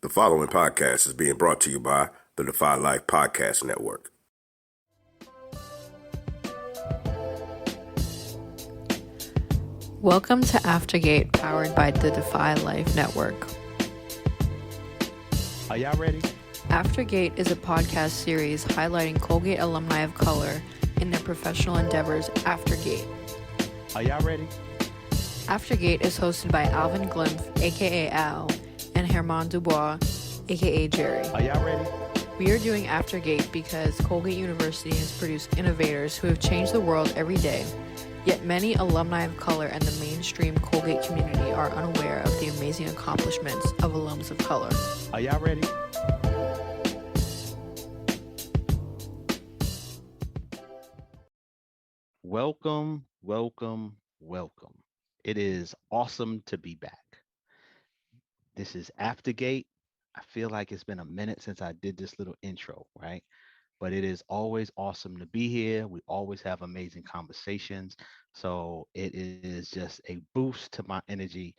The following podcast is being brought to you by the Defy Life Podcast Network. Welcome to Aftergate, powered by the Defy Life Network. Are y'all ready? Aftergate is a podcast series highlighting Colgate alumni of color in their professional endeavors aftergate. Are y'all ready? Aftergate is hosted by Alvin Glimpf, aka Al, and Herman Dubois, aka Jerry. Are y'all ready? We are doing Aftergate because Colgate University has produced innovators who have changed the world every day, yet many alumni of color and the mainstream Colgate community are unaware of the amazing accomplishments of alums of color. Are y'all ready? Welcome, welcome, welcome. It is awesome to be back. This is Aftergate. I feel like it's been a minute since I did this little intro, right? But it is always awesome to be here. We always have amazing conversations. So it is just a boost to my energy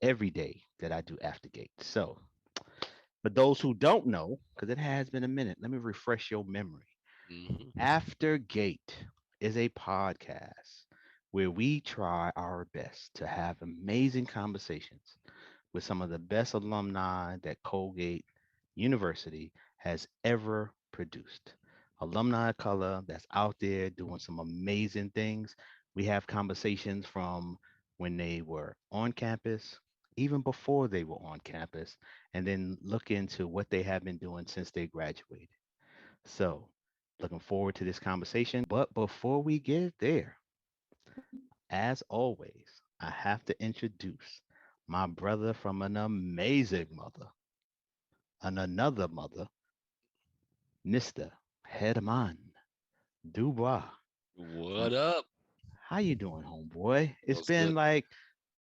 every day that I do Aftergate. So for those who don't know, because it has been a minute, let me refresh your memory. Aftergate is a podcast where we try our best to have amazing conversations with some of the best alumni that Colgate University has ever produced. Alumni of color that's out there doing some amazing things. We have conversations from when they were on campus, even before they were on campus, and then look into what they have been doing since they graduated. So, looking forward to this conversation. But before we get there, as always, I have to introduce my brother from an amazing mother and another mother, Mr. Herman Dubois. What up? How you doing, homeboy? It's Feels been good. like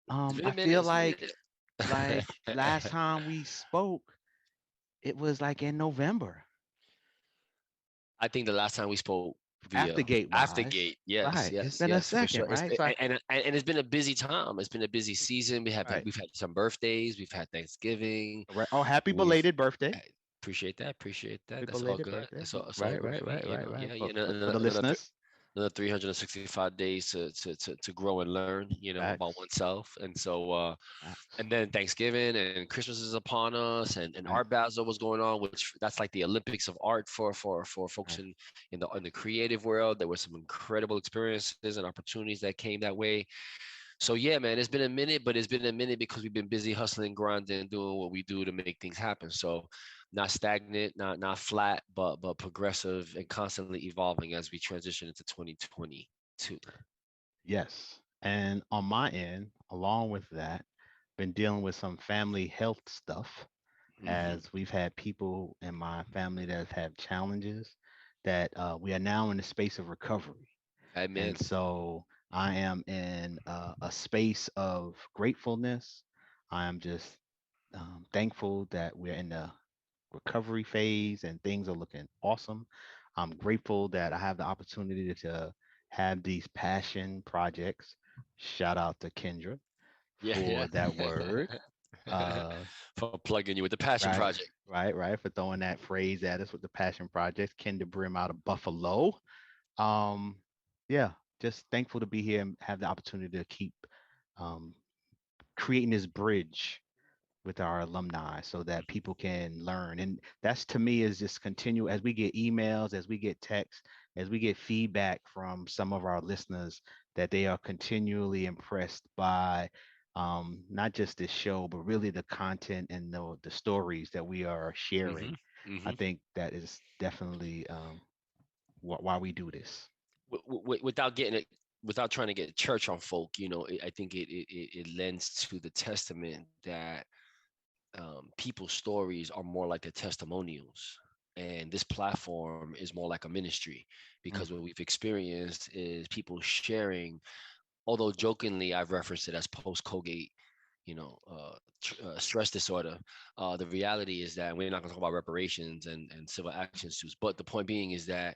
It's been I a minute. feel It's been a like last minute. time we spoke, it was like in November. I think the last time we spoke via Aftergate wise. Aftergate, yes, Right. It's yes, been a yes, for second, sure. It's right? So I, and it's been a busy time. It's been a busy season. right. We've had some birthdays. We've had Thanksgiving. Right. Oh, happy We've belated birthday. I appreciate that. Appreciate Happy that. That's all belated good. birthday. It's all Right, good right, for me. right, right, right. Yeah, For, you for, know, for the listeners. another 365 days to grow and learn, about Facts. oneself. And so Facts. and then Thanksgiving and Christmas is upon us, and Right. Art Basel was going on, which that's like the Olympics of art for folks Right. in the creative world. There were some incredible experiences and opportunities that came that way. So yeah, man, it's been a minute, but it's been a minute because we've been busy hustling, grinding, doing what we do to make things happen. So not stagnant, not flat, but progressive and constantly evolving as we transition into 2022. Yes. And on my end, along with that, been dealing with some family health stuff Hmm. as we've had people in my family that have had challenges that we are now in the space of recovery. And Amen. so I am in a space of gratefulness. I am just thankful that we're in the recovery phase and things are looking awesome. I'm grateful that I have the opportunity to have these passion projects. Shout out to Kendra Yeah, for yeah. that word. Uh, For plugging you with the Passion right, Project. right, for throwing that phrase at us with the passion projects. Kendra Brim out of Buffalo. Um, yeah, just thankful to be here and have the opportunity to keep um, creating this bridge with our alumni so that people can learn. And that's to me is just continue as we get emails, as we get texts, as we get feedback from some of our listeners that they are continually impressed by not just this show, but really the content and the stories that we are Hmm. sharing. I Hmm. think that is definitely why we do this. Without getting it, without trying to get church on folk, I think it lends to the testament that people's stories are more like the testimonials. And this platform is more like a ministry Mm, because what we've experienced is people sharing, although jokingly I've referenced it as post Colgate stress disorder. The reality is that we're not going to talk about reparations and civil action suits, but the point being is that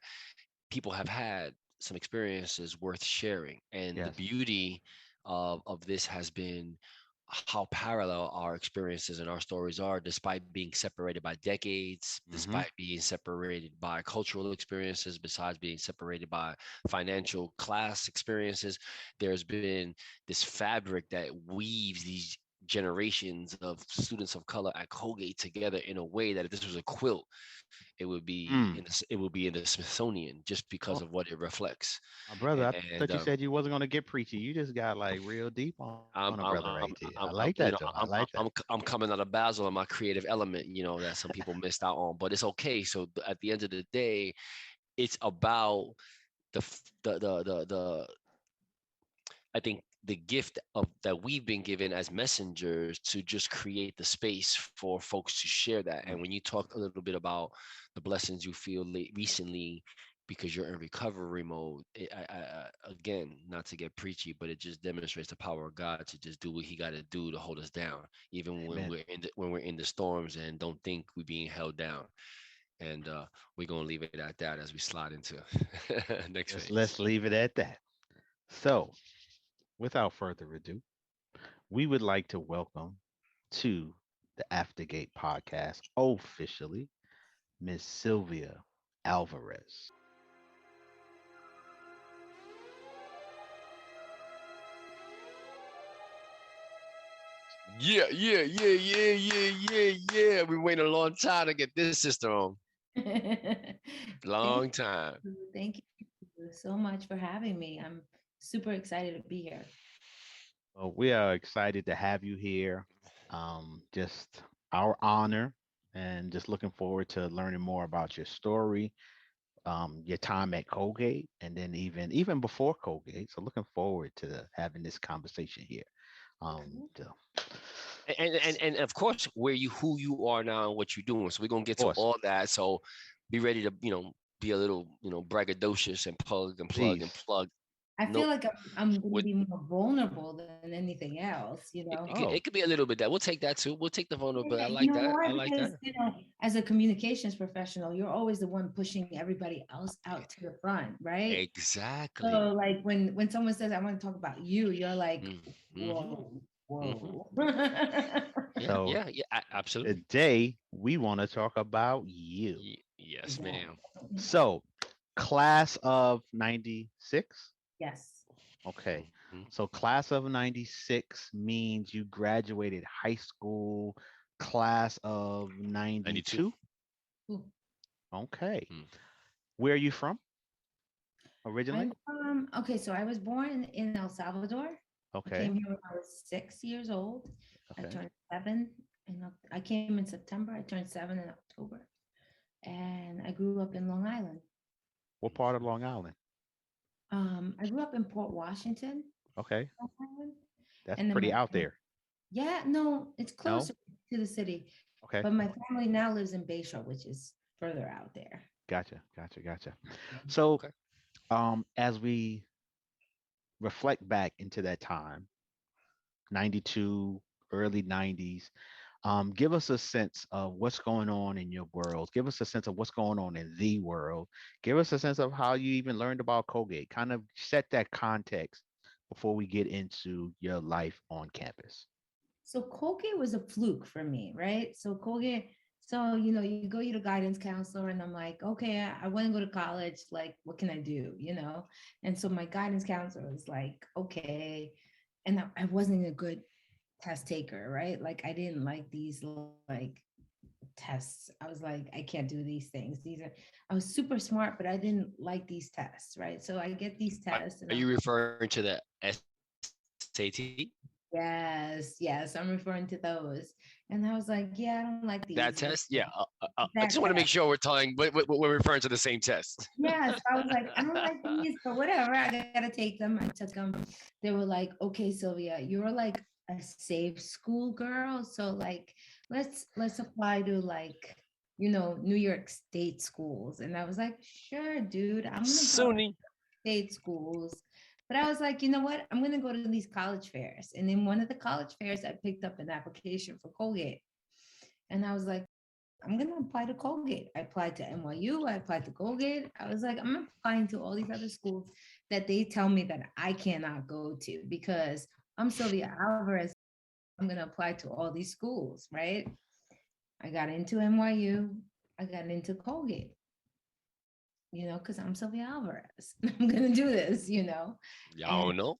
people have had some experiences worth sharing, and the yes. beauty of this has been how parallel our experiences and our stories are, despite being separated by decades, Mm-hmm. despite being separated by cultural experiences, besides being separated by financial class experiences. There's been this fabric that weaves these generations of students of color at Colgate together in a way that if this was a quilt, Mm. it would be in the Smithsonian just because Oh, of what it reflects. my brother, I And thought you said you wasn't gonna get preachy. You just got like real deep on a brother right there. I like that though. I like that. I'm coming out of Basel and my creative element, that some people missed out on, but it's okay. So at the end of the day, it's about the I think the gift of that we've been given as messengers to just create the space for folks to share that. Mm. And when you talk a little bit about the blessings you feel recently because you're in recovery mode, again, not to get preachy, but it just demonstrates the power of God to just do what He got to do to hold us down, even when Amen. when we're in the storms and don't think we're being held down. And we're gonna leave it at that as we slide into next Let's phase. leave it at that. So, without further ado, we would like to welcome to the Aftergate podcast officially Miss Silvia Alvarez. Yeah, yeah, yeah, yeah, yeah, yeah, yeah. We waited a long time to get this sister on. Thank Long time. you. Thank you so much for having me. I'm super excited to be here. Well, we are excited to have you here. Just our honor, and just looking forward to learning more about your story, your time at Colgate, and then even before Colgate. So looking forward to having this conversation here. Um, Cool. to- And of course, who you are now and what you're doing. So we're gonna of get to course, all that. So be ready to, be a little, braggadocious and plug and plug and please. plug. I No, feel like I'm going to with be more vulnerable than anything else, you know? Oh, it could be a little bit that. We'll take that too. We'll take the vulnerability. Yeah, I you like know that. I why? like Because, that. as a communications professional, you're always the one pushing everybody else out to the front, right? So Exactly. like when someone says, I want to talk about you, you're like, Mm-hmm. whoa, Mm-hmm. whoa. Yeah, so yeah, yeah. Absolutely. today we want to talk about you. Yes, ma'am. Exactly. So, class of 96. Yes. Okay. Mhm. So, class of 96 means you graduated high school, class of 92. 92. Ooh. Okay. Mm. Where are you from originally? Okay, so I was born in El Salvador. I Okay. came here when I was 6 years old. I Okay. turned 7 I came in September. I turned 7 in October. And I grew up in Long Island. What part of Long Island? I grew up in Port Washington, Okay. Long Island. That's And then pretty out there. yeah, no, it's No? closer to the city. Okay. But my family now lives in Bayshore, which is further out there. Gotcha. Gotcha. Gotcha. So, Okay. as we reflect back into that time, 92, early 90s, give us a sense of what's going on in your world. Give us a sense of what's going on in the world. Give us a sense of how you even learned about Colgate. Kind of set that context before we get into your life on campus. So Colgate was a fluke for me, right? So Colgate, so you go to guidance counselor, and I'm like, okay, I want to go to college. Like, what can I do? And so my guidance counselor was like, okay, and I wasn't a good test taker, right? Like, I didn't like these like tests. I was like, I can't do these things. I was super smart, but I didn't like these tests, right? So I get these Are, tests, and are I'm you referring to the SAT? yes, I'm referring to those. And I was like, yeah, I don't like That these. test? Yeah. I That just want to make test. sure we're talking, we're referring to the same test. Yes, I was like, I don't like these, but whatever. I gotta take them. I took them. They were like, okay, Sylvia, you're like a safe school girl. So like, let's apply to like, New York State schools. And I was like, sure, dude, I'm gonna go to SUNY. state schools. But I was like, you know what? I'm gonna go to these college fairs. And in one of the college fairs, I picked up an application for Colgate. And I was like, I'm gonna apply to Colgate. I applied to NYU. I applied to Colgate. I was like, I'm applying to all these other schools that they tell me that I cannot go to because I'm Silvia Alvarez. I'm going to apply to all these schools, right? I got into NYU. I got into Colgate, because I'm Silvia Alvarez. I'm going to do this, Y'all don't know.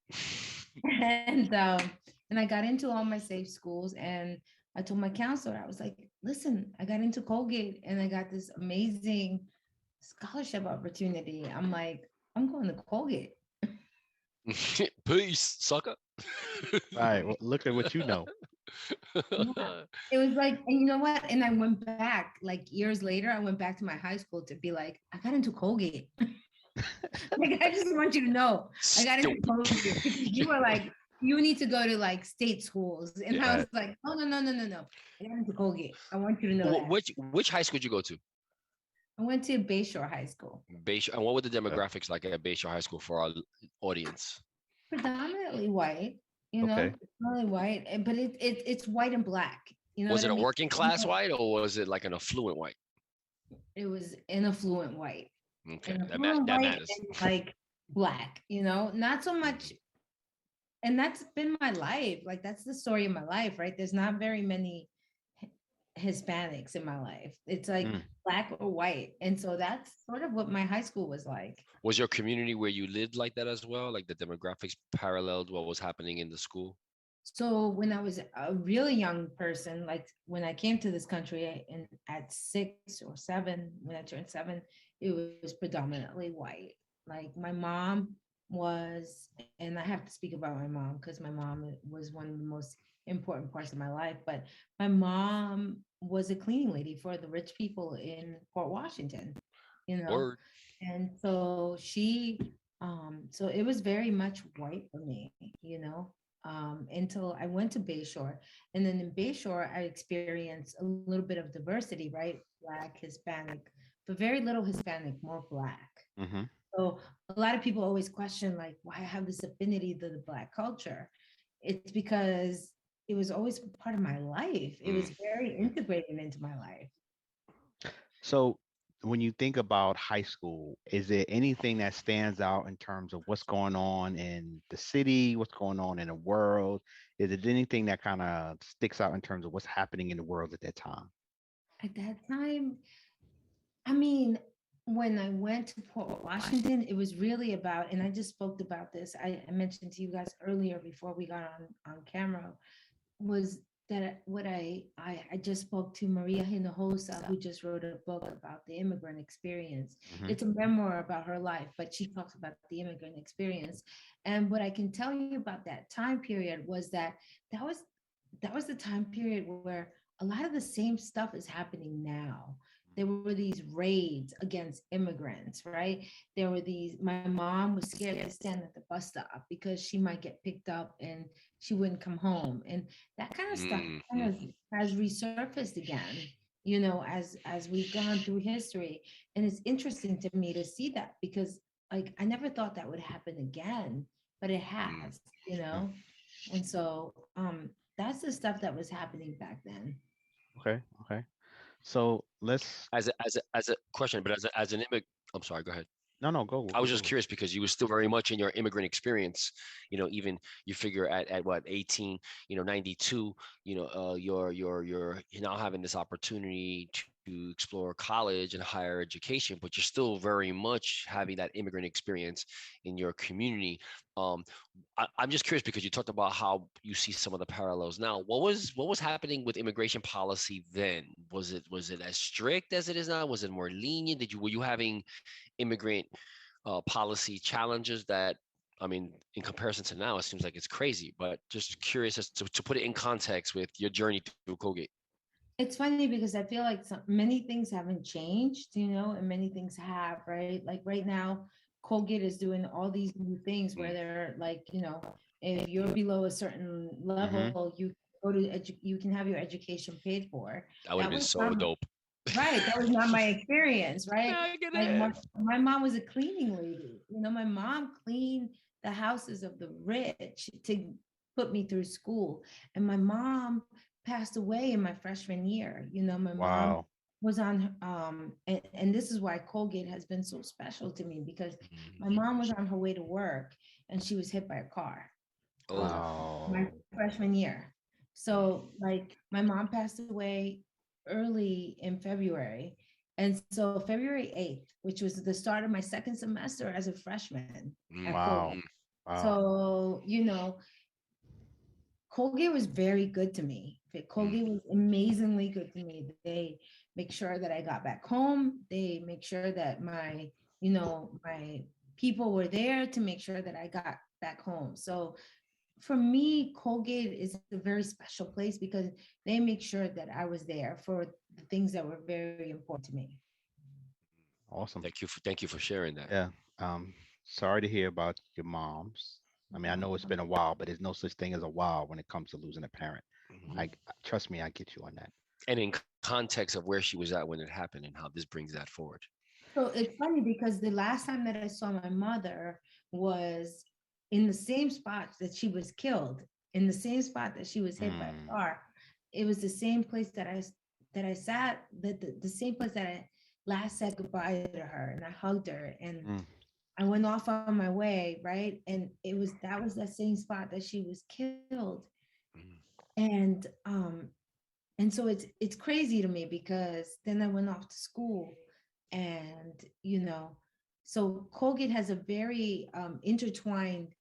And I got into all my safe schools, and I told my counselor, I was like, listen, I got into Colgate and I got this amazing scholarship opportunity. I'm like, I'm going to Colgate. Peace, sucker. All right. Well, look at what you know. Yeah. It was like, and you know what? And I went back, like years later, I went back to my high school to be like, I got into Colgate. Like, I just want you to know, I got into Colgate. You were like, you need to go to like state schools. And I was like, oh, no. I got into Colgate. I want you to know that. Which high school did you go to? I went to Bayshore High School. Bayshore. And what were the demographics like at Bayshore High School for our audience? Predominantly white, Okay. predominantly white, but it's white and black. Was it a working class white or was it like an affluent white? It was an affluent white. Okay, That matters. Like black, not so much. And that's been my life. Like, that's the story of my life, right? There's not very many Hispanics in my life. It's like black or white. And so that's sort of what my high school was like. Was your community where you lived like that as well? Like the demographics paralleled what was happening in the school? So when I was a really young person, like when I came to this country at 6 or 7, when I turned 7, it was predominantly white. Like my mom was, and I have to speak about my mom because my mom was one of the most important parts of my life, but my mom was a cleaning lady for the rich people in Port Washington, Word. and so so it was very much white for me, until I went to Bayshore. And then in Bayshore, I experienced a little bit of diversity, right? Black, Hispanic, but very little Hispanic, more Black. Mm-hmm. So a lot of people always question, like, why I have this affinity to the Black culture. It's because it was always part of my life. It was very integrated into my life. So when you think about high school, is there anything that stands out in terms of what's going on in the city, what's going on in the world? Is there anything that kind of sticks out in terms of what's happening in the world at that time? At that time, I mean, when I went to Port Washington, it was really about, and I just spoke about this, I mentioned to you guys earlier before we got on camera, was that what I just spoke to Maria Hinojosa, who just wrote a book about the immigrant experience. Mm-hmm. It's a memoir about her life, but she talks about the immigrant experience. And what I can tell you about that time period was that was the time period where a lot of the same stuff is happening now. There were these raids against immigrants, right? There were my mom was scared to stand at the bus stop because she might get picked up and she wouldn't come home. And that kind of stuff kind of has resurfaced again, as we've gone through history. And it's interesting to me to see that because like, I never thought that would happen again, but it has, And so that's the stuff that was happening back then. Okay. So let's as a question, but as an immigrant, I'm sorry, go ahead. No, go. I was just curious because you were still very much in your immigrant experience, even you figure at what 18, 92, you're now having this opportunity to explore college and higher education, but you're still very much having that immigrant experience in your community. I'm just curious because you talked about how you see some of the parallels now. What was happening with immigration policy then? Was it as strict as it is now? Was it more lenient? Were you having immigrant policy challenges that, I mean, in comparison to now, it seems like it's crazy, but just curious as to put it in context with your journey through Colgate. It's funny because I feel like many things haven't changed, and many things have, right? Like right now, Colgate is doing all these new things where they're like, if you're below a certain level, you go to you can have your education paid for. That would have been so dope. Right. That was not my experience, right? Like my mom was a cleaning lady. My mom cleaned the houses of the rich to put me through school. And my mom passed away in my freshman year. My mom was on, and this is why Colgate has been so special to me because my mom was on her way to work and she was hit by a car. Wow. My freshman year. So like my mom passed away early in February. And so February 8th, which was the start of my second semester as a freshman at Wow. Colgate. Wow. So, Colgate was very good to me. Mm. Colgate was amazingly good to me. They make sure that I got back home. They make sure that my people were there to make sure that I got back home. So for me, Colgate is a very special place because they make sure that I was there for the things that were very important to me. Awesome. Thank you for sharing that. Yeah. Um, Sorry to hear about your mom's. I mean, I know it's been a while, but there's no such thing as a while when it comes to losing a parent. Mhm. I trust me, I get you on that. And in context of where she was at when it happened and how this brings that forward. So it's funny because the last time that I saw my mother was in the same spot that she was killed, in the same spot that she was hit by a Hmm. car. It was the same place that I sat, the same place that I last said goodbye to her and I hugged her and Mm. I went off on my way, right? And that was that same spot that she was killed. Mhm. And and so it's crazy to me because then I went off to school and so Colgate has a very intertwined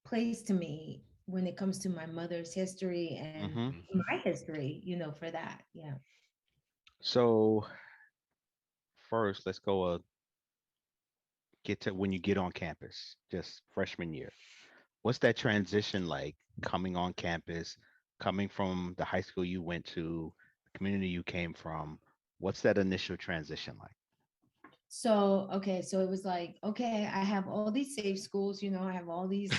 place to me when it comes to my mother's history and Hmm. my history, for that. Yeah. So first, let's go get to when you get on campus, just freshman year. What's that transition like coming on campus, coming from the high school you went to, the community you came from? What's that initial transition like? So okay, so it was like, okay, I have all these safe schools, I have all these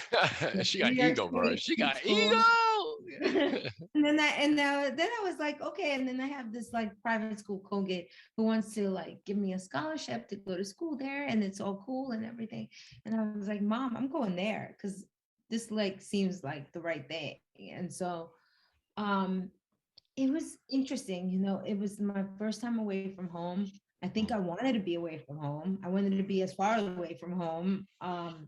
She New got York ego, bro. State She got schools. ego. And then I was like, okay, and then I have this like private school Colgate who wants to like give me a scholarship to go to school there, and it's all cool and everything. And I was like, Mom, I'm going there because this like seems like the right thing. And so um it was interesting, it was my first time away from home. I think I Mm. wanted to be away from home. I wanted to be as far away from home. And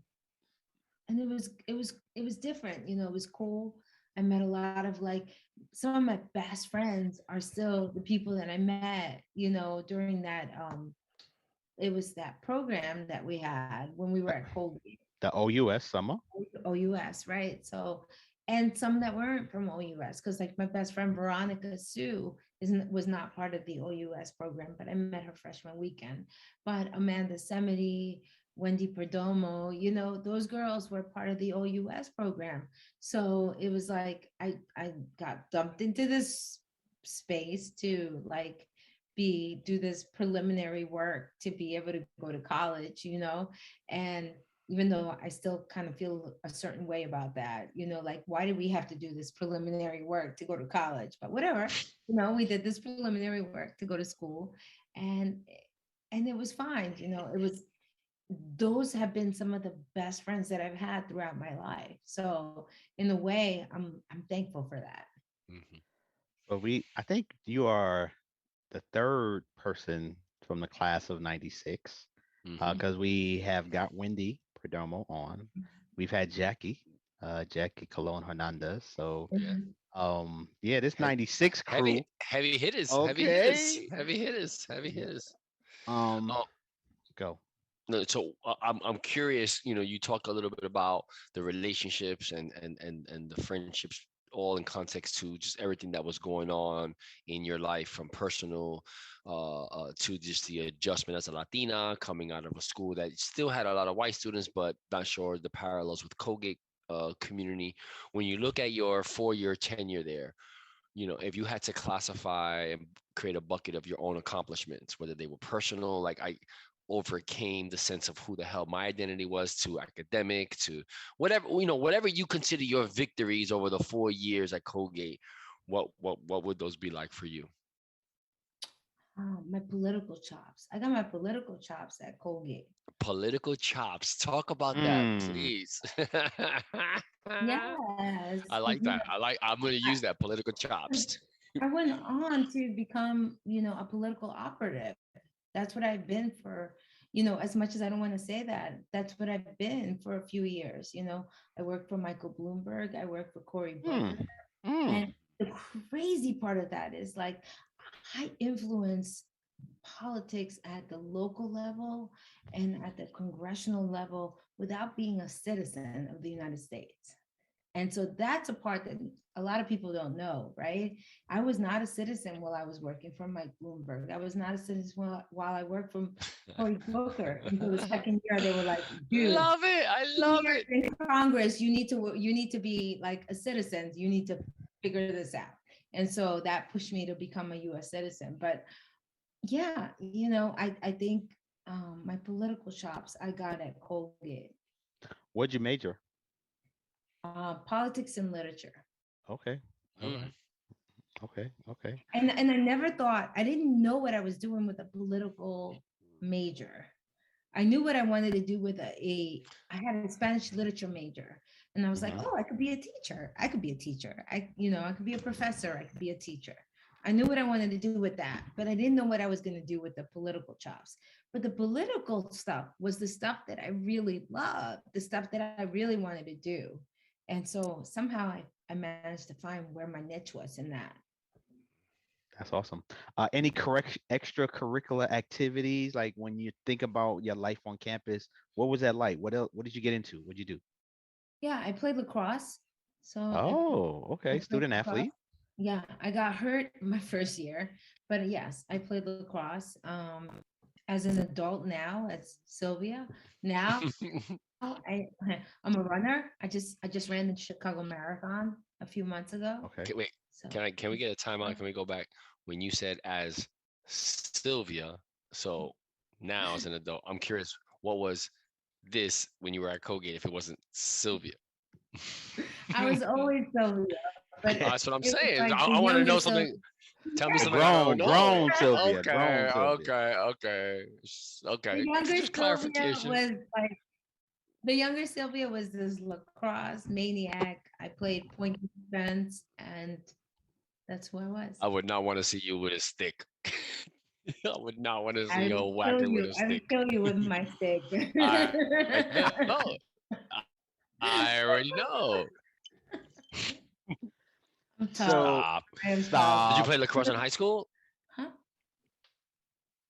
it was different, it was cool. I met a lot of like some of my best friends are still the people that I met, during that it was that program that we had when we were at Colgate. The OUS summer? OUS, right? So, and some that weren't from OUS, because like my best friend Veronica Sue was not part of the OUS program, but I met her freshman weekend. But Amanda Semity, Wendy Perdomo, those girls were part of the OUS program. So it was like I got dumped into this space to like do this preliminary work to be able to go to college, and even though I still kind of feel a certain way about that, like why did we have to do this preliminary work to go to college? But whatever, we did this preliminary work to go to school, and it was fine. It was those have been some of the best friends that I've had throughout my life. So in a way, I'm thankful for that. Mhm. But I think you are the third person from the class of 96, Mhm. because we have got Wendy Perdomo on. We've had Jackie Colon Hernandez. So, Yeah. Mhm. yeah, this He- 96 Heavy, crew. heavy hitters, heavy hitters, Okay. heavy hitters, heavy Yeah. hitters. Um, Oh, Go. no, so I'm curious. You talk a little bit about the relationships and the friendships, all in context to just everything that was going on in your life, from personal to just the adjustment as a Latina coming out of a school that still had a lot of white students, but not sure the parallels with Colgate community. When you look at your 4-year tenure there, if you had to classify and create a bucket of your own accomplishments, whether they were personal, like I overcame the sense of who the hell my identity was, to academic, to whatever you consider your victories over the 4 years at Colgate, what would those be like for you? My political chops. I got my political chops at Colgate. Political chops. Talk about that, Mm, please. Yes, I like that. I'm gonna use that, political chops. I went on to become, a political operative. That's what I've been for, as much as I don't want to say that, that's what I've been for a few years. I worked for Michael Bloomberg, I worked for Cory mm, Booker, mm. and the crazy part of that is like I influence politics at the local level and at the congressional level without being a citizen of the United States. And so that's a part that a lot of people don't know, right? I was not a citizen while I was working for Mike Bloomberg. I was not a citizen while I worked from Cory Booker. Until the second year, they were like, dude, Love it. I love it. in Congress, you need to be like a citizen. You need to figure this out. And so that pushed me to become a US citizen. But yeah, I think my political chops I got at Colgate. What'd you major? Politics and literature. Okay. All Mm. right. Okay. Okay. And I never thought, I didn't know what I was doing with a political major. I knew what I wanted to do with I had a Spanish literature major. And I was like, oh, I could be a teacher. I could be a teacher. I could be a professor. I could be a teacher. I knew what I wanted to do with that, but I didn't know what I was going to do with the political chops. But the political stuff was the stuff that I really loved, the stuff that I really wanted to do. And so somehow I managed to find where my niche was in that. That's awesome. Any extracurricular activities? Like when you think about your life on campus, what was that like? What else? What did you get into? What'd you do? Yeah, I played lacrosse. So Oh, okay. played Student lacrosse. athlete. Yeah, I got hurt my first year, but yes, I played lacrosse. As an adult now, as Silvia, now I'm a runner. I just ran the Chicago Marathon a few months ago. Okay. Wait, So can we get a timeout? Can we go back when you said as Sylvia? So now as an adult, I'm curious, what was this when you were at Colgate if it wasn't Sylvia? I was always Sylvia, but That's what I'm it was saying. like I the want to know younger something. Tell me Yeah. something I don't know. Grown Sylvia. Okay, Grown Sylvia. okay. The younger Just Sylvia clarification. was like the younger Sylvia was this lacrosse maniac. I played point defense, and that's who I was. I would not want to see you with a stick. I would not want to see I you would whacking with a I would stick. kill you with my stick. I know. I already know. I'm tough. Stop. I am Stop. Did you tough. play lacrosse in high school? Huh?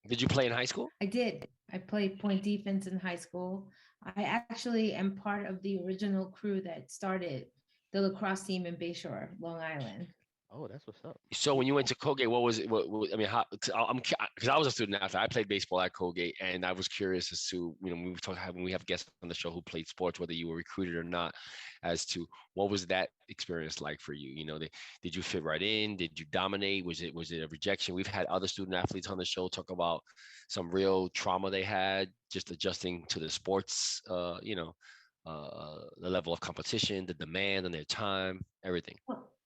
Did you play in high school? I did. I played point defense in high school. I actually am part of the original crew that started the lacrosse team in Bayshore, Long Island. Oh, that's what's up. So when you went to Colgate, what was it? I mean, how? Because I was a student athlete. I played baseball at Colgate, and I was curious as to when we have guests on the show who played sports, whether you were recruited or not, as to what was that experience like for you? Did you fit right in? Did you dominate? Was it a rejection? We've had other student athletes on the show talk about some real trauma they had just adjusting to the sports. The level of competition, the demand on their time, everything.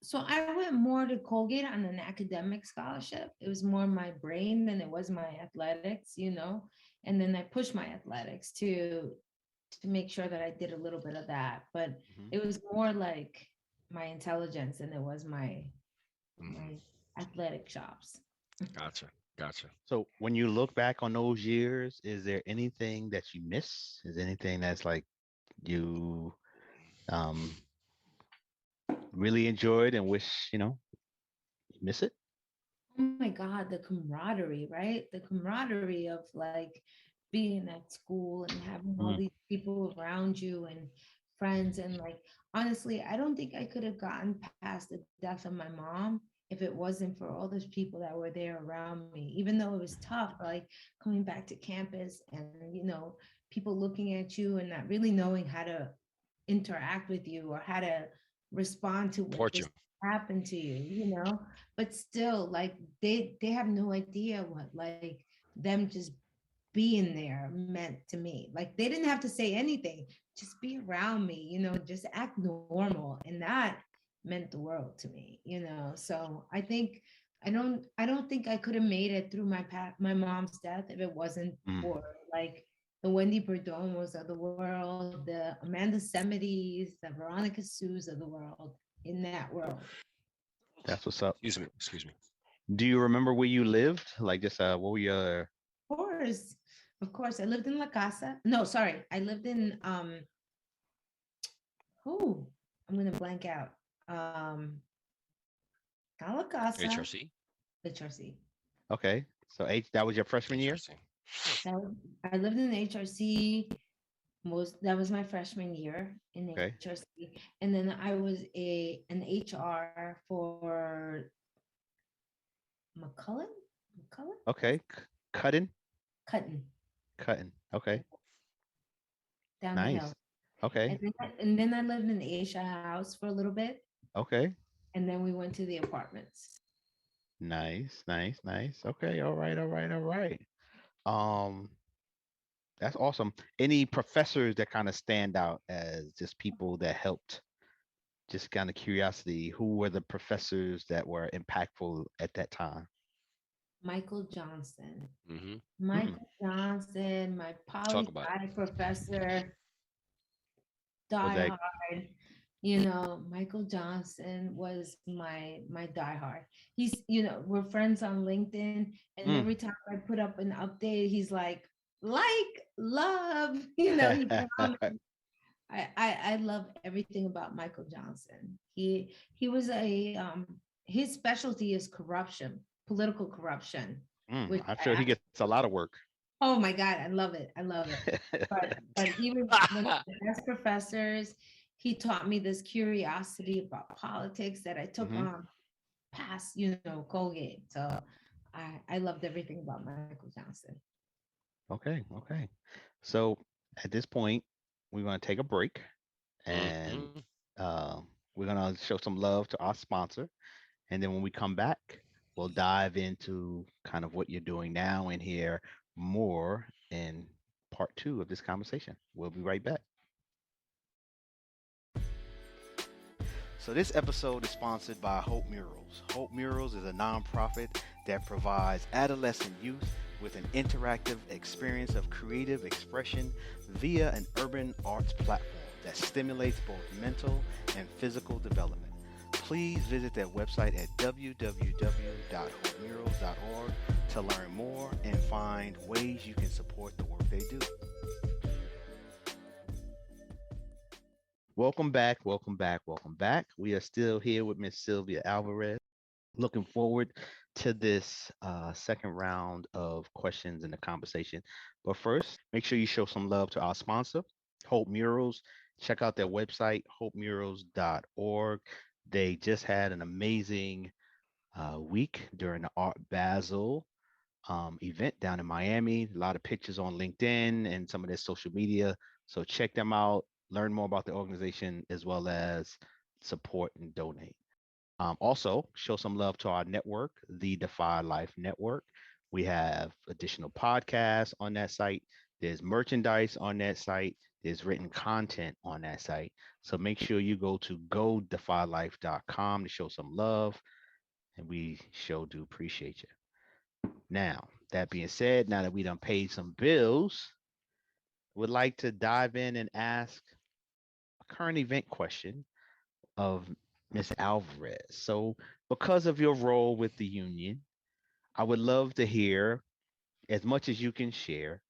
So I went more to Colgate on an academic scholarship. It was more my brain than it was my athletics, and then I pushed my athletics to make sure that I did a little bit of that. But it was more like my intelligence than it was my athletic chops. Gotcha. So when you look back on those years, is there anything that you miss? Is there anything that's like you really enjoyed and wish you miss it? Oh my God, the camaraderie, right? The camaraderie of like being at school and having all these people around you and friends. And like, honestly, I don't think I could have gotten past the death of my mom if it wasn't for all those people that were there around me, even though it was tough, like coming back to campus and, people looking at you and not really knowing how to interact with you or how to respond to what just happened to you, but still like they have no idea what like them just being there meant to me. Like they didn't have to say anything, just be around me, just act normal. And that meant the world to me, so I think I don't think I could have made it through my mom's death if it wasn't for like the Wendy Perdomos of the world, the Amanda Semites, the Veronica Sues of the world in that world. That's what's up. Excuse me. Do you remember where you lived? Like just what were your Of course. I lived in La Casa. No, sorry. I lived in I'm gonna blank out. Not Casa, HRC. HRC. Okay. So that was your freshman year? HRC. I lived in HRC most. That was my freshman year in Okay. HRC, and then I was an HR for McCullen, McCullen, Okay. Cutting. Cutton, Cutting. Okay. down the hill. Nice. Okay. And then I lived in the Asia house for a little bit, Okay. and then we went to the apartments. Nice. Nice. Nice. Okay. All right. All right. All right. Um, that's awesome. Any professors that kind of stand out as just people that helped? Just kind of curiosity, who were the professors that were impactful at that time? Michael Johnson. Mm-hmm. Hmm. Michael Johnson, my Talk about poli-sci professor, Was die that hard. Michael Johnson was my diehard. We're friends on LinkedIn, and mm. every time I put up an update, he's like, love. He comments. I love everything about Michael Johnson. He was his specialty is corruption, political corruption, which I'm sure he gets a lot of work. oh my God, I love it. I love it. But he was one of it. the best professors. He taught me this curiosity about politics that I took Mhm. on past, Colgate. So I loved everything about Michael Johnson. Okay, okay. So at this point, we're going to take a break and Mm-hmm. uh, we're going to show some love to our sponsor. And then when we come back, we'll dive into kind of what you're doing now and hear more in part two of this conversation. We'll be right back. So, this episode is sponsored by Hope Murals. Hope Murals is a nonprofit that provides adolescent youth with an interactive experience of creative expression via an urban arts platform that stimulates both mental and physical development. Please visit their website at www.hopemurals.org to learn more and find ways you can support the work they do. Welcome back, welcome back, welcome back. We are still here with Miss Silvia Alvarez. Looking forward to this second round of questions in the conversation. But first, make sure you show some love to our sponsor, Hope Murals. Check out their website, hopemurals.org. They just had an amazing week during the Art Basel event down in Miami. A lot of pictures on LinkedIn and some of their social media. So check them out, learn more about the organization, as well as support and donate. Also, show some love to our network, the Defy Life Network. We have additional podcasts on that site. There's merchandise on that site. There's written content on that site. So make sure you go to godefylife.com to show some love. And we sure do appreciate you. Now, that being said, now that we done paid some bills, would like to dive in and ask a current event question of Miss Alvarez. So, because of your role with the union, I would love to hear as much as you can share,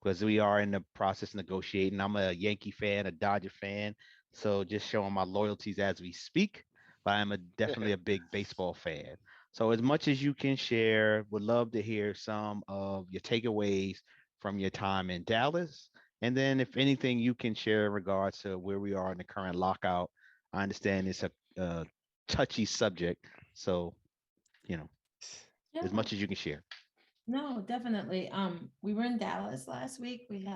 because we are in the process of negotiating. I'm a Yankee fan, a Dodger fan, so just showing my loyalties as we speak. But I'm definitely a big baseball fan. So as much as you can share, would love to hear some of your takeaways from your time in Dallas. And then if anything you can share in regards to where we are in the current lockout. I understand it's a touchy subject. So, you know, Yeah, as much as you can share. no, definitely. We were in Dallas last week. We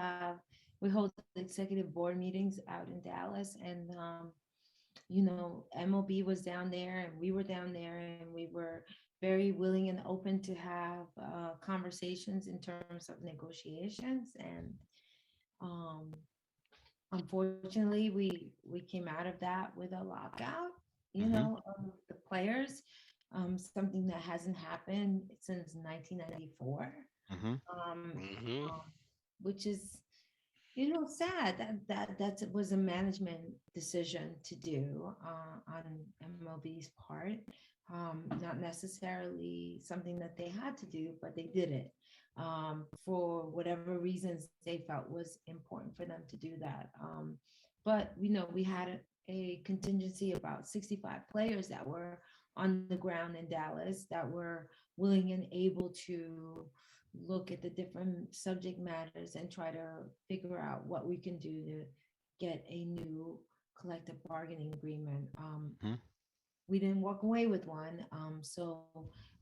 hold executive board meetings out in Dallas, and MLB was down there, and we were down there, and we were very willing and open to have conversations in terms of negotiations. And um, unfortunately, we came out of that with a lockout. Hmm. The players, something that hasn't happened since 1994, Hmm. um, Mm-hmm. um, which is sad that was a management decision to do on MLB's part. Not necessarily something that they had to do, but they did it for whatever reasons they felt was important for them to do that. But we had a contingency about 65 players that were on the ground in Dallas that were willing and able to look at the different subject matters and try to figure out what we can do to get a new collective bargaining agreement. Mhm. We didn't walk away with one. So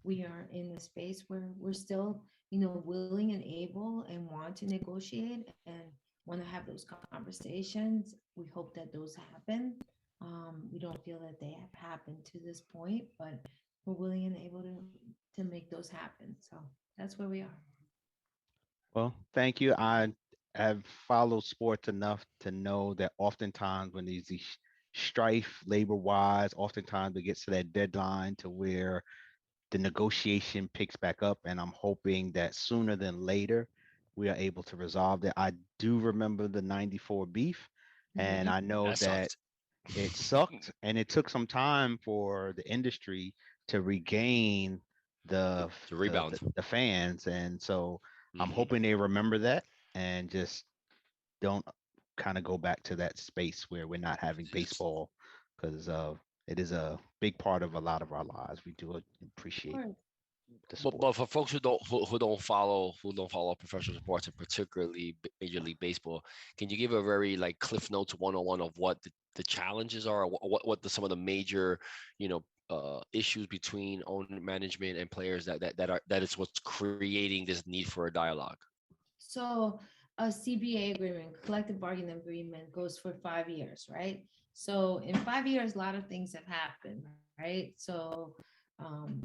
we are in a space where we're still, willing and able and want to negotiate and want to have those conversations. We hope that those happen. We don't feel that they have happened to this point, but we're willing and able to make those happen. So that's where we are. Well, thank you. I have followed sports enough to know that oftentimes when these strife labor wise, oftentimes it gets to that deadline to where the negotiation picks back up, and I'm hoping that sooner than later we are able to resolve that. I do remember the 94 beef, and Mhm. I know That that sucked. it sucked and it took some time for the industry to regain The, the the rebound. the fans. And so I'm Hmm. hoping they remember that and just don't kind of go back to that space where we're not having baseball because it is a big part of a lot of our lives. We do Of appreciate course. the But sport. but for folks who don't follow professional sports and particularly Major League Baseball, can you give a very like Cliff Notes 101 of what the challenges are, or some of the major, issues between owner management and players that is what's creating this need for a dialogue? So a CBA agreement, collective bargaining agreement, goes for 5 years, right? So in 5 years, a lot of things have happened, right? So um,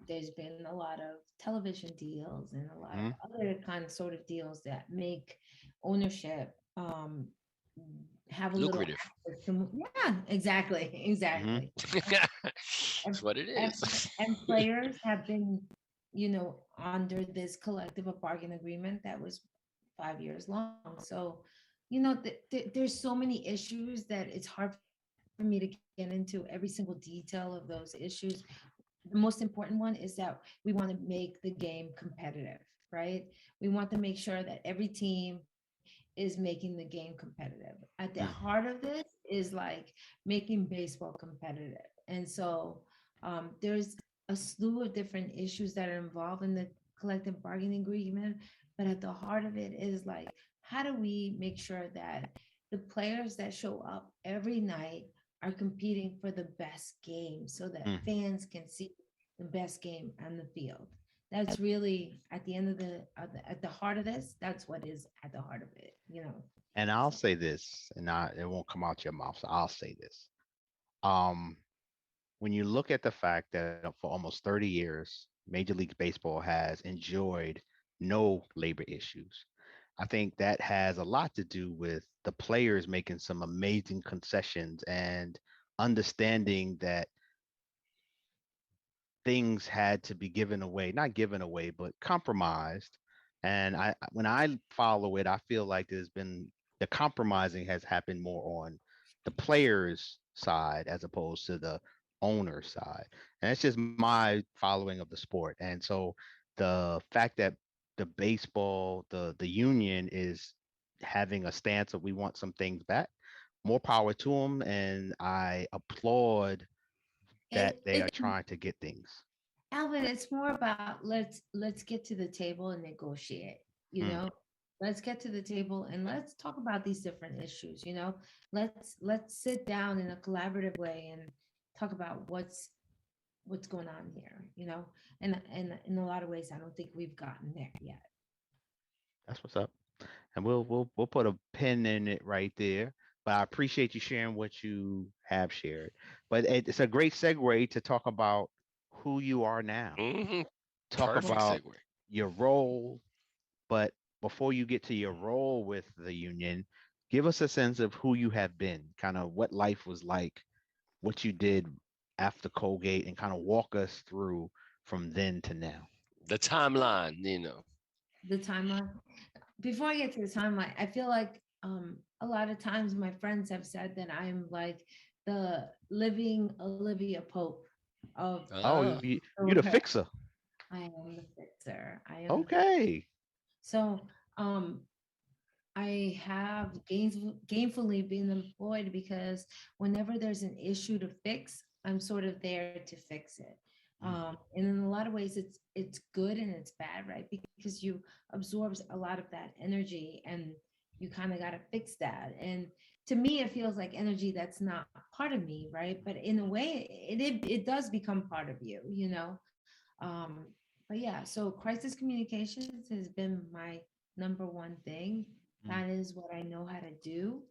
there's been a lot of television deals and a lot of Mhm. other kind of sort of deals that make ownership have a little Lucrative. access to, yeah, exactly, Mhm. exactly. and, That's what it and, is. and players have been, under this collective bargain agreement that was 5 years long. So, there's so many issues that it's hard for me to get into every single detail of those issues. The most important one is that we want to make the game competitive, right? We want to make sure that every team is making the game competitive. At the Mm. heart of this is like making baseball competitive. And so there's a slew of different issues that are involved in the collective bargaining agreement. But at the heart of it is like, how do we make sure that the players that show up every night are competing for the best game so that Mm. fans can see the best game on the field? That's really at the end of at the heart of this. That's what is at the heart of it. And I'll So say this, and it won't come out your mouth. So I'll say this. Um, when you look at the fact that for almost 30 years, Major League Baseball has enjoyed no labor issues, I think that has a lot to do with the players making some amazing concessions and understanding that things had to be given away, not given away, but compromised. And when I follow it, I feel like there's been the compromising has happened more on the players' side as opposed to the owner side. And it's just my following of the sport. And so the fact that the baseball, the union is having a stance of we want some things back, more power to them. And I applaud that it, they are it trying to get things. Alvin, it's more about let's get to the table and negotiate, you Mm. know. Let's get to the table and let's talk about these different issues. Let's sit down in a collaborative way and talk about what's going on here. And in a lot of ways, I don't think we've gotten there yet. That's what's up. And we'll put a pin in it right there. But I appreciate you sharing what you have shared. But it's a great segue to talk about who you are now. Hmm. Talk Well, Perfect about segue. your role. But before you get to your role with the union, give us a sense of who you have been, kind of what life was like, what you did after Colgate, and kind of walk us through from then to now. The timeline. the timeline. Before I get to the timeline, I feel like a lot of times my friends have said that I'm like the living Olivia Pope Oh, of Ah, you're the fixer. I am the fixer. I am the Okay. so I have gainfully been employed because whenever there's an issue to fix, I'm sort of there to fix it. And in a lot of ways, it's good and it's bad, right? Because you absorb a lot of that energy, and you kind of got to fix that. And to me, it feels like energy that's not part of me, right? But in a way, it does become part of you, you know. Um, but yeah, so crisis communications has been my number one thing. That is what I know how to do.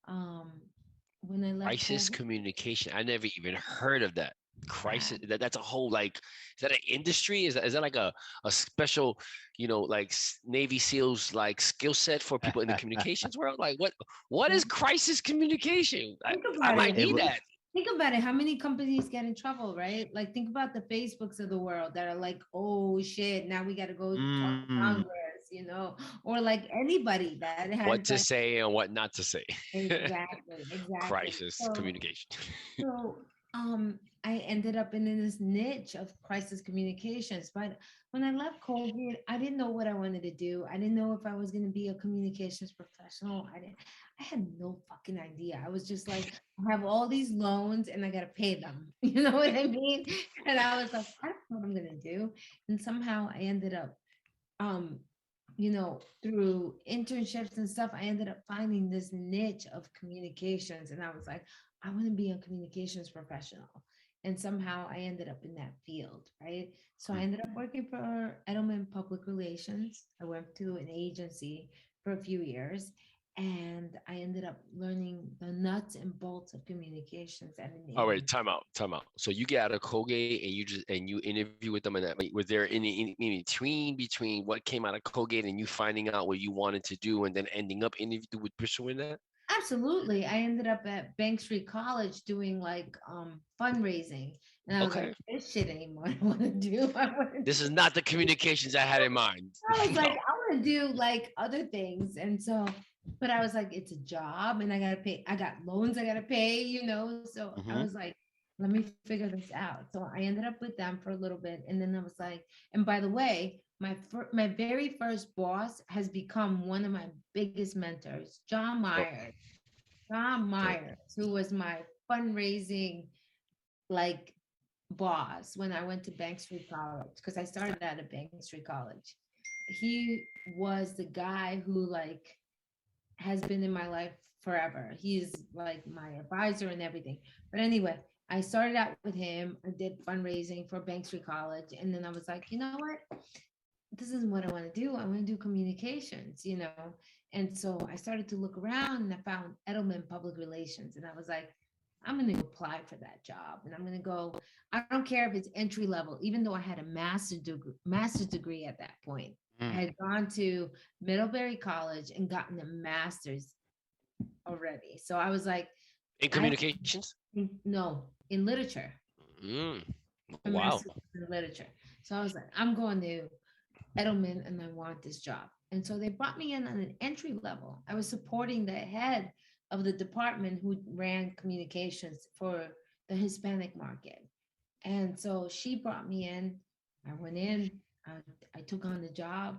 Um, when I left Crisis COVID, communication. I never even heard of that. yeah, Crisis. That's a whole like. Is that an industry? Is that like a special, like Navy SEALs like skill set for people in the communications world? Like what yeah. is crisis communication? I, Think I about might it. It need was that. Think about it. How many companies get in trouble, right? Like, think about the Facebooks of the world that are like, oh shit, now we got to go talk to mm, Congress, or like anybody that has What to like, say and what not to say. exactly, exactly. Crisis So, communication. so I ended up in this niche of crisis communications. But when I left Colgate, I didn't know what I wanted to do. I didn't know if I was going to be a communications professional. I had no fucking idea. I was just like, I have all these loans and I gotta pay them. You know what I mean? And I was like, I don't know what I'm gonna do. And somehow I ended up um through internships and stuff, I ended up finding this niche of communications. And I was like, I want to be a communications professional. And somehow I ended up in that field, right? So I ended up working for Edelman Public Relations. I went to an agency for a few years, and I ended up learning the nuts and bolts of communications at an All right, agency. time out. So you get out of Colgate and you interview with them, and that was there any in between what came out of Colgate and you finding out what you wanted to do and then ending up interview with pursuing that? Absolutely. I ended up at Bank Street College doing like fundraising. And I was like, Okay, this shit ain't what I want to do. this is not the communications I had in mind. I was like, No. I want to do like other things. And so, but I was like, it's a job and I gotta pay, I got loans I gotta pay. So I mhm. was like, let me figure this out. So I ended up with them for a little bit. And then I was like, and by the way, my very first boss has become one of my biggest mentors, John Oh, Myers. Tom okay. Myers, who was my fundraising like boss when I went to Bank Street College, because I started out at Bank Street College. He was the guy who like has been in my life forever. He's like my advisor and everything. But anyway, I started out with him. I did fundraising for Bank Street College. And then I was like, you know what? This isn't what I want to do. I want to do communications. And so I started to look around and I found Edelman Public Relations. And I was like, I'm going to apply for that job. And I'm going to go, I don't care if it's entry level, even though I had a master's degree at that point. I Mm. had gone to Middlebury College and gotten a master's already. So I was like, In I communications? no, in literature, Mm. a Wow. master's in literature. So I was like, I'm going to Edelman and I want this job. And so they brought me in on an entry level. I was supporting the head of the department who ran communications for the Hispanic market. And so she brought me in. I went in, I, I took on the job.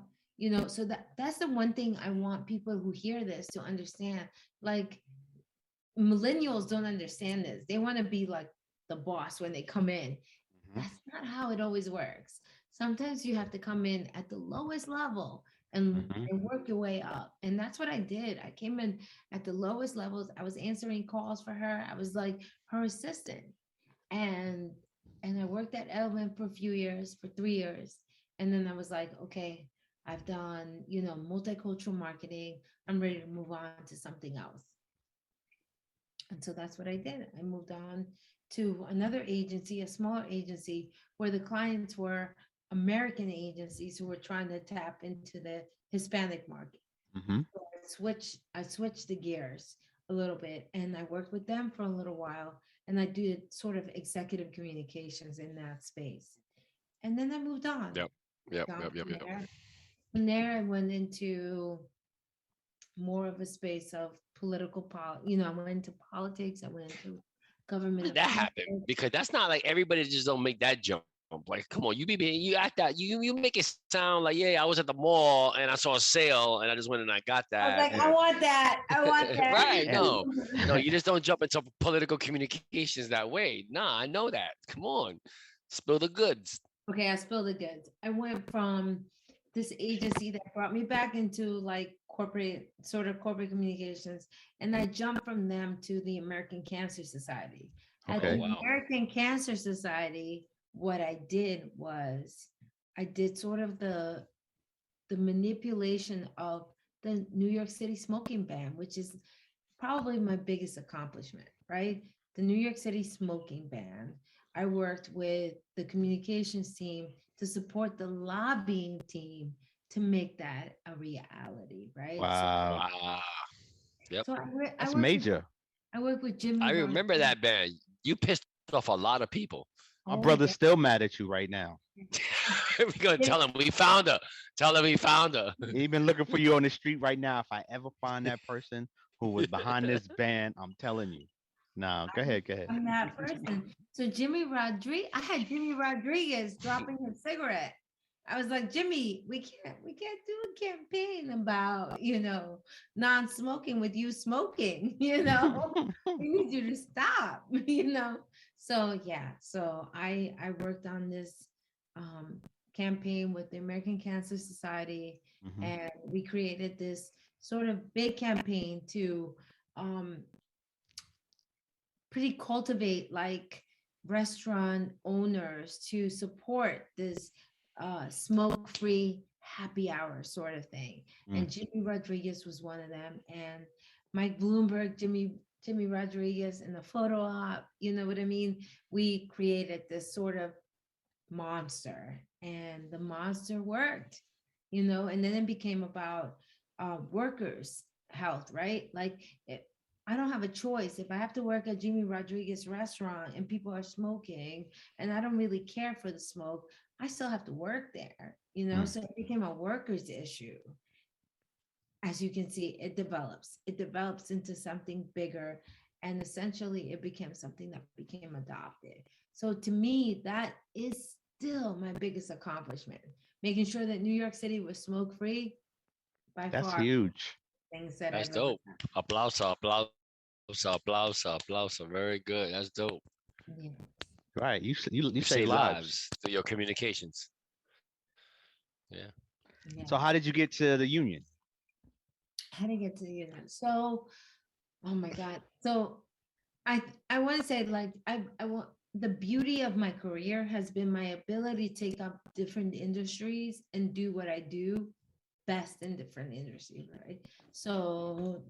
So that's the one thing I want people who hear this to understand. Like, millennials don't understand this. They want to be like the boss when they come in. Mhm. That's not how it always works. Sometimes you have to come in at the lowest level and, Mhm. and work your way up. And that's what I did. I came in at the lowest levels. I was answering calls for her. I was like her assistant. And I worked at Elvin for a few years, for 3 years. And then I was like, okay, I've done, multicultural marketing. I'm ready to move on to something else. And so that's what I did. I moved on to another agency, a smaller agency, where the clients were American agencies who were trying to tap into the Hispanic market. Mhm. So I switched the gears a little bit and I worked with them for a little while, and I did sort of executive communications in that space. And then I moved on. Yep. Yep. Down Yep. Yep. from Yep. there. From there, I went into more of a space of I went into politics, I went into How government did that happen? affairs. Because that's not like everybody just don't make that jump. Like, come on, you act that you make it sound like, yeah, I was at the mall and I saw a sale and I just went and I got I was that. like, I want that. I want that. Right? And- No, you just don't jump into political communications that way. Nah, I know that. Come on, spill the goods. Okay, I spilled the goods. I went from this agency that brought me back into like corporate communications, and I jumped from them to the American Cancer Society. At Okay. the Oh, wow. American Cancer Society, what I did was I did sort of the manipulation of the New York City smoking ban, which is probably my biggest accomplishment, right? The New York City smoking ban. I worked with the communications team to support the lobbying team to make that a reality, right? Wow. Wow. Yep. So That's major. I work with Jimmy. I remember that band. You pissed off a lot of people. My Oh, brother's yeah. still mad at you right now. We're gonna tell him we found her. Tell him we found her. He been looking for you on the street right now. If I ever find that person who was behind this band, I'm telling you. No, go ahead. I'm that person. So I had Jimmy Rodriguez dropping his cigarette. I was like, Jimmy, we can't do a campaign about, non-smoking with you smoking, we need you to stop, So yeah, so I worked on this campaign with the American Cancer Society, Mhm. and we created this sort of big campaign to pretty cultivate like restaurant owners to support this smoke-free happy hour sort of thing. And Jimmy Rodriguez was one of them. And Mike Bloomberg, Jimmy Rodriguez in the photo op, you know what I mean? We created this sort of monster, and the monster worked, and then it became about workers' health, right? Like I don't have a choice. If I have to work at Jimmy Rodriguez restaurant and people are smoking and I don't really care for the smoke, I still have to work there, So it became a workers' issue. As you can see, it develops into something bigger. And essentially it became something that became adopted. So to me, that is still my biggest accomplishment. Making sure that New York City was smoke-free, by That's far, huge. things that That's I've ever dope. Applause. Very good. That's dope. done. Yeah. Right. You You save save lives. lives through your communications. Yeah. Yeah. So how did you get to the union? How to get to the union? So, oh my God. So I want to say, like, I want, the beauty of my career has been my ability to take up different industries and do what I do best in different industries, right? So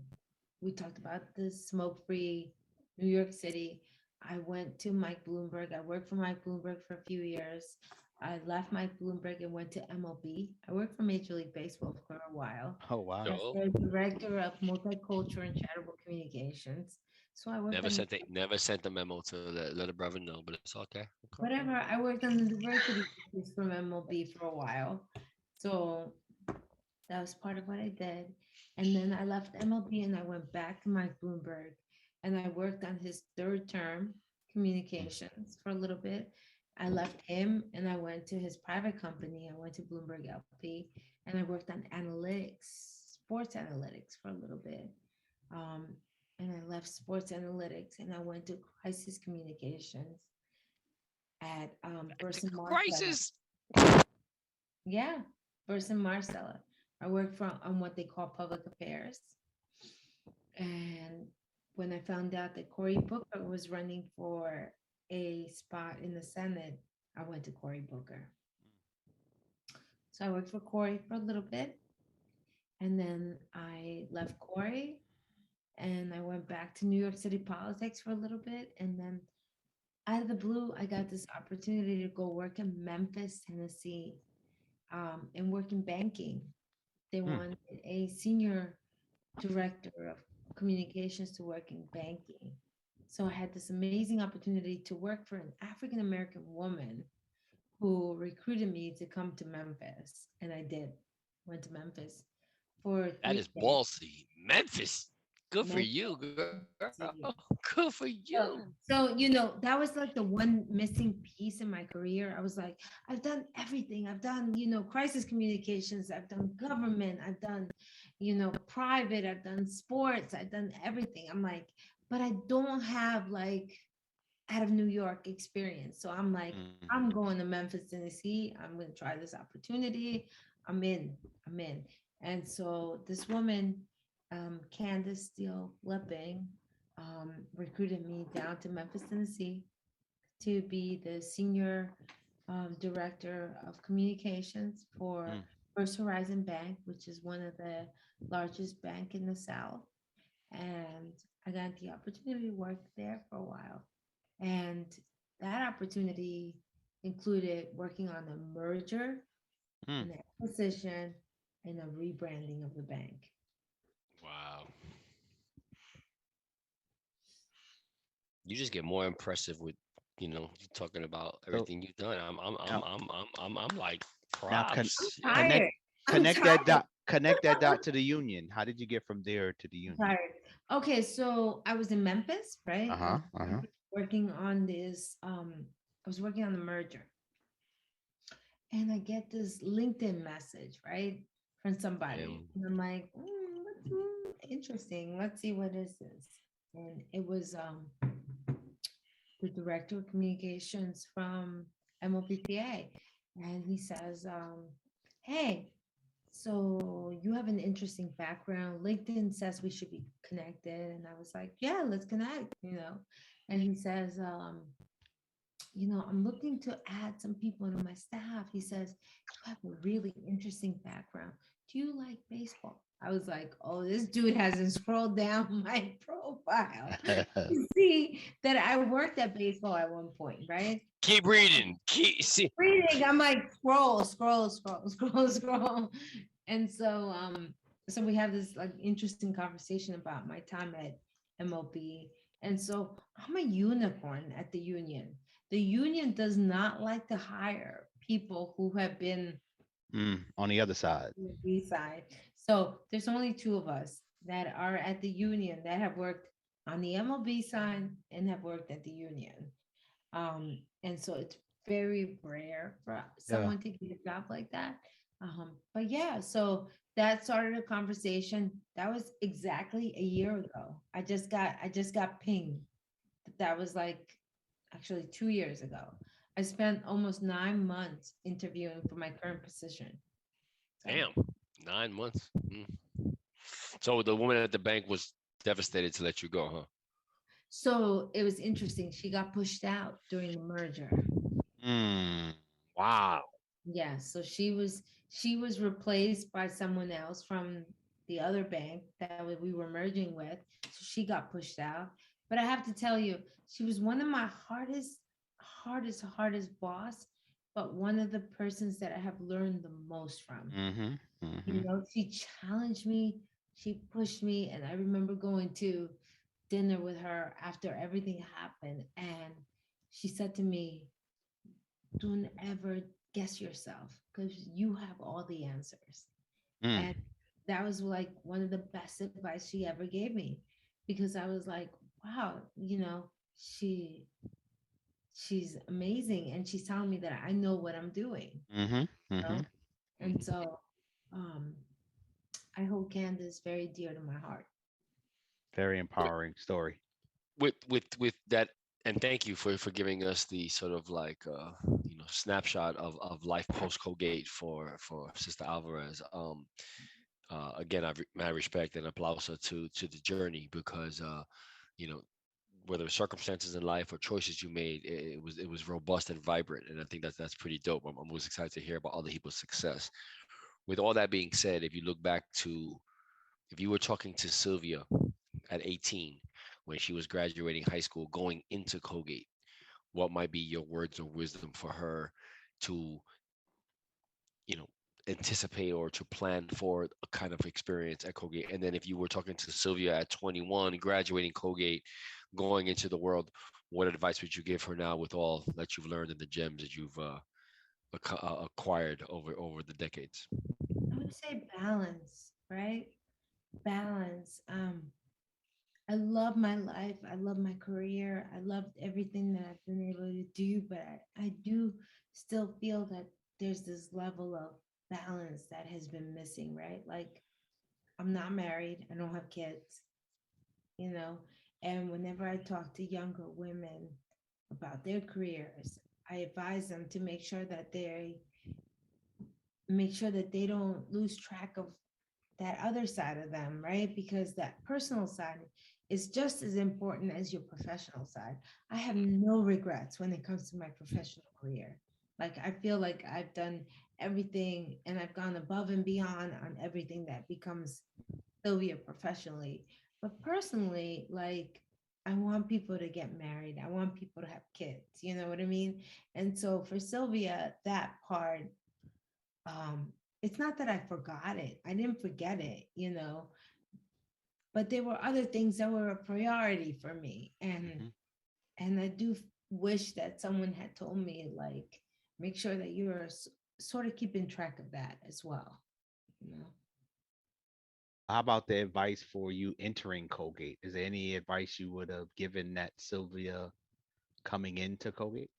we talked about the smoke-free New York City. I went to Mike Bloomberg. I worked for Mike Bloomberg for a few years. I left Mike Bloomberg and went to MLB. I worked for Major League Baseball for a while. Oh wow. As Dope. their director of multicultural and charitable communications. So I worked Never sent the memo to let a brother know, but it's okay. whatever. I worked on the diversity issues from MLB for a while. So that was part of what I did. And then I left MLB and I went back to Mike Bloomberg and I worked on his third term communications for a little bit. I left him and I went to his private company. I went to Bloomberg LP and I worked on analytics, sports analytics for a little bit. And I left sports analytics and I went to crisis communications at Burson Marsteller. Crisis. Yeah, Burson Marsteller. I worked on what they call public affairs. And when I found out that Cory Booker was running for a spot in the Senate, I went to Cory Booker. So I worked for Cory for a little bit. And then I left Cory and I went back to New York City politics for a little bit. And then out of the blue, I got this opportunity to go work in Memphis, Tennessee, and work in banking. They wanted a senior director of communications to work in banking. So I had this amazing opportunity to work for an African-American woman who recruited me to come to Memphis. And I did. Went to Memphis for That is ballsy. Memphis. Good for mental you, girl. capacity. Good for you. So, that was like the one missing piece in my career. I was like, I've done everything. I've done, crisis communications. I've done government. I've done, private. I've done sports. I've done everything. I'm like, but I don't have like out of New York experience. So I'm like, I'm Mhm. going to Memphis, Tennessee. I'm going to try this opportunity. I'm in. I'm in. And so this woman, Candace Steele Lepping, recruited me down to Memphis, Tennessee to be the senior director of communications for Mm. First Horizon Bank, which is one of the largest bank in the South. And I got the opportunity to work there for a while. And that opportunity included working on a merger, Mm. an acquisition, and a rebranding of the bank. Wow. You just get more impressive with, you talking about So everything you've done. now, I'm like now props. connect Tired. I'm connect tired. that dot connect that dot to the union. How did you get from there to the union? Tired. Okay, so I was in Memphis, right? I Uh-huh. was Uh-huh. working on this. I was working on the merger, and I get this LinkedIn message, right, from somebody, Damn. and I'm like, interesting. Let's see what is this. And it was the director of communications from MOPPA, and he says, "Hey, so you have an interesting background. LinkedIn says we should be connected." And I was like, "Yeah, let's connect." And he says, "I'm looking to add some people into my staff." He says, "You have a really interesting background. Do you like baseball?" I was like, "Oh, this dude hasn't scrolled down my profile to see that I worked at baseball at one point, right?" Keep reading. Keep see. Reading, I'm like, scroll, scroll, scroll, scroll, scroll. And so we have this like interesting conversation about my time at MOB. And so I'm a unicorn at the union. The union does not like to hire people who have been On the other side. on the B side. So there's only two of us that are at the union that have worked on the MLB side and have worked at the union. And so it's very rare for Yeah. someone to get a job like that. But yeah, so that started a conversation. That was exactly a year ago. I just got pinged. That was like actually 2 years ago. I spent almost 9 months interviewing for my current position. So Damn. 9 months. So the woman at the bank was devastated to let you go, huh? so it was interesting. She got pushed out during the merger. Mm. Wow. Yeah, so she was replaced by someone else from the other bank that we were merging with. So she got pushed out. But I have to tell you, she was one of my hardest boss, but one of the persons that I have learned the most from. Mm-hmm. Mm-hmm. She challenged me, she pushed me, and I remember going to dinner with her after everything happened, and she said to me, "Don't ever guess yourself because you have all the answers." Mm. And that was like one of the best advice she ever gave me, because I was like, wow, she she's amazing, and she's telling me that I know what I'm doing, Mm-hmm. you Mm-hmm. know? And so um I hold Candace very dear to my heart. Very empowering story. With that, and thank you for giving us the sort of like snapshot of life post Colgate for Sister Alvarez. Again, mad respect and applause to the journey, because you know whether circumstances in life or choices you made, it was robust and vibrant, and I think that's pretty dope. I'm always excited to hear about other people's success. With all that being said, if you were talking to Sylvia at 18 when she was graduating high school, going into Colgate, what might be your words of wisdom for her to, you know, anticipate or to plan for a kind of experience at Colgate? And then if you were talking to Sylvia at 21, graduating Colgate, going into the world, what advice would you give her now with all that you've learned and the gems that you've acquired over the decades? I would say balance, right? Balance. I love my life. I love my career. I love everything that I've been able to do, but I do still feel that there's this level of balance that has been missing, right? Like, I'm not married, I don't have kids, you know, and whenever I talk to younger women about their careers, I advise them to make sure that they don't lose track of that other side of them, right? Because that personal side is just as important as your professional side. I have no regrets when it comes to my professional career. Like, I feel like I've done everything and I've gone above and beyond on everything that becomes Sylvia professionally. But personally, like, I want people to get married. I want people to have kids. You know what I mean? And so for Sylvia, that part, um, it's not that I forgot it. I didn't forget it, you know, but there were other things that were a priority for me. Mhm. And I do wish that someone had told me, like, make sure that you're sort of keeping track of that as well, you know. How about the advice for you entering Colgate? Is there any advice you would have given that Sylvia coming into Colgate?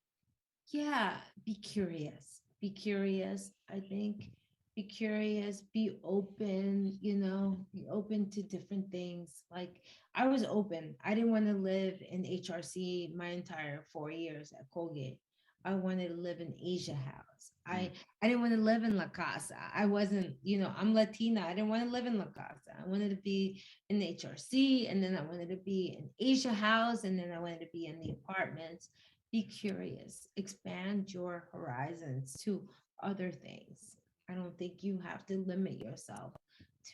Yeah, be curious. Be curious. I think be curious, be open, you know, be open to different things. Like, I was open. I didn't want to live in HRC my entire 4 years at Colgate. I wanted to live in Asia House. Mm. I didn't want to live in La Casa. I wasn't, you know, I'm Latina. I didn't want to live in La Casa. I wanted to be in the HRC, and then I wanted to be in Asia House, and then I wanted to be in the apartments. Be curious, expand your horizons to other things. I don't think you have to limit yourself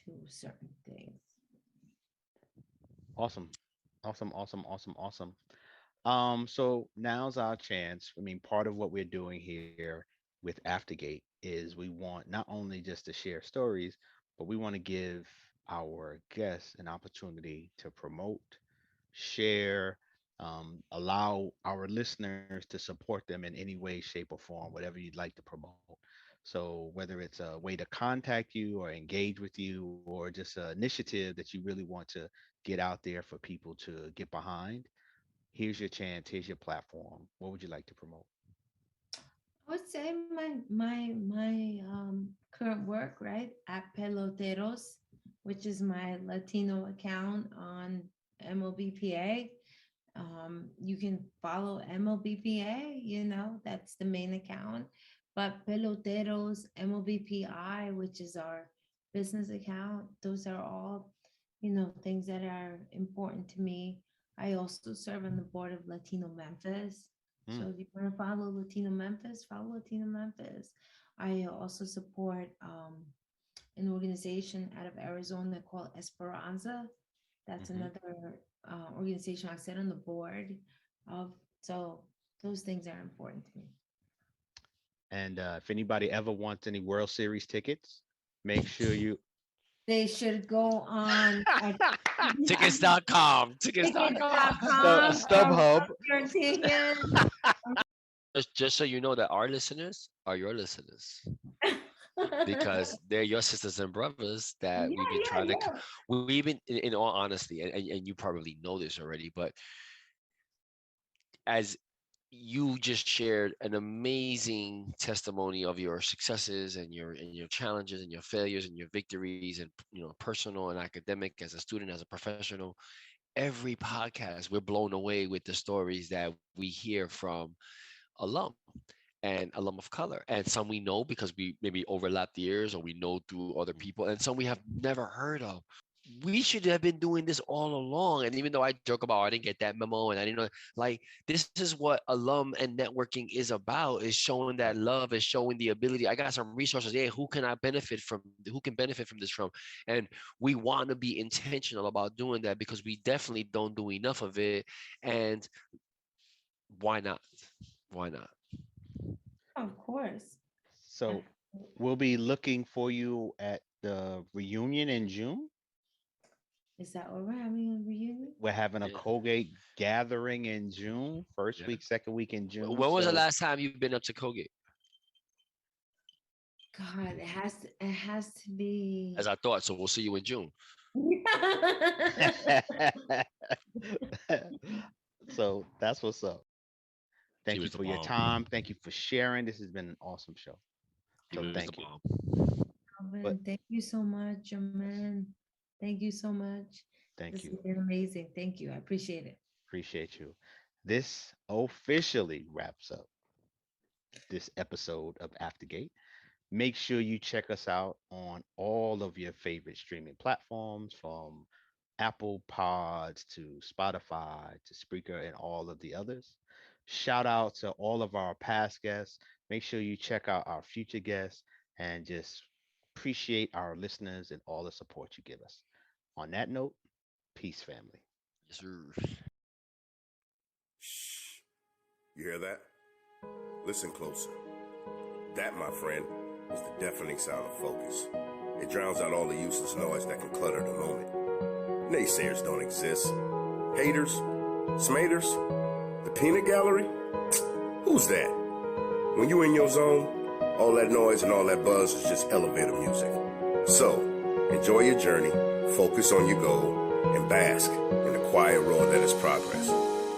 to certain things. Awesome. Awesome, awesome, awesome, awesome. So now's our chance. I mean, part of what we're doing here with Aftergate is we want not only just to share stories, but we want to give our guests an opportunity to promote, share, allow our listeners to support them in any way, shape, or form, whatever you'd like to promote. So whether it's a way to contact you or engage with you, or just an initiative that you really want to get out there for people to get behind, here's your chance, here's your platform. What would you like to promote? I would say my current work, right, at Peloteros, which is my Latino account on MLBPA. You can follow MLBPA, you know, that's the main account. But Peloteros, MLBPI, which is our business account, those are all, you know, things that are important to me. I also serve on the board of Latino Memphis. So Mm, if you want to follow Latino Memphis, follow Latino Memphis. I also support an organization out of Arizona called Esperanza. That's hmm. another organization I sit on the board of. So those things are important to me. And if anybody ever wants any World Series tickets, make sure you They should go on Tickets.com. Tickets.com. tickets.com, StubHub. your tickets. Just so you know that our listeners are your listeners because they're your sisters and brothers that Yeah, we've been yeah, trying to. yeah. We've been, in all honesty, and you probably know this already, but as you just shared an amazing testimony of your successes and your challenges and your failures and your victories and personal and academic as a student, as a professional. Every podcast we're blown away with the stories that we hear from alum and alum of color, and some we know because we maybe overlap the years or we know through other people, and some we have never heard of. We should have been doing this all along. And even though I joke about, "Oh, I didn't get that memo and I didn't know," like, this is what alum and networking is about, is showing that love, is showing the ability. I got some resources. Yeah, who can benefit from this from? And we want to be intentional about doing that because we definitely don't do enough of it. And why not? Why not? Of course. So we'll be looking for you at the reunion in June. Is that what we're having a reunion? We're having a Yeah. Colgate gathering in June, first Yeah. week, second week in June. When was the So last time you've been up to Colgate? God, it has to be. As I thought. So we'll see you in June. So that's what's up. He Thank you was the for your bomb. time. Thank you for sharing. This has been an awesome show. He So was thank the you. bomb. Alvin, But thank you so much, your man. Thank you so much. thank This you. has been amazing. Thank you. I appreciate it. Appreciate you. This officially wraps up this episode of Aftergate. Make sure you check us out on all of your favorite streaming platforms, from Apple Pods to Spotify to Spreaker and all of the others. Shout out to all of our past guests. Make sure you check out our future guests and just appreciate our listeners and all the support you give us. On that note, peace, family. Yes, sir. Shh. You hear that? Listen closer. That, my friend, is the deafening sound of focus. It drowns out all the useless noise that can clutter the moment. Naysayers don't exist. Haters? Smaters? The peanut gallery? Who's that? When you in your zone, all that noise and all that buzz is just elevator music. So, enjoy your journey, focus on your goal, and bask in the quiet roar that is progress.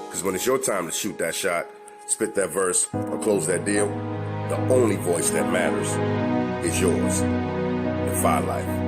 Because when it's your time to shoot that shot, spit that verse, or close that deal, the only voice that matters is yours. Defy life.